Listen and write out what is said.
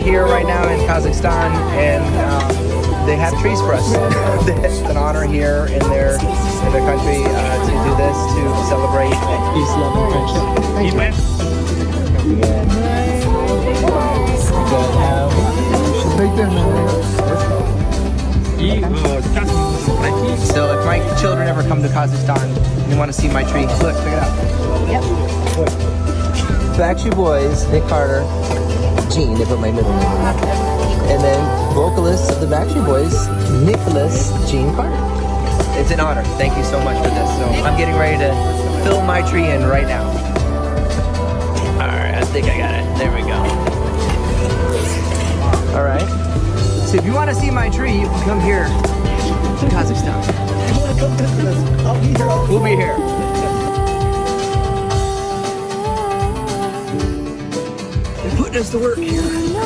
here right now in Kazakhstan, and they have trees for us. It's an honor here in their country to do this, to celebrate Peace, love, and friendship. So if my children ever come to Kazakhstan and they want to see my tree, look, check it out. Yep. Backstreet Boys, Nick Carter, Gene, they put my middle name in there. And then vocalist of the Backstreet Boys, Nicholas Gene Carter. It's an honor. Thank you so much for this. So I'm getting ready to fill my tree in right now. Alright, I think I got it. There we go. Alright. So if you want to see my tree, you can come here to Kazakhstan. You want to come visit us? I'll be here. We'll be here. They're putting us to work here.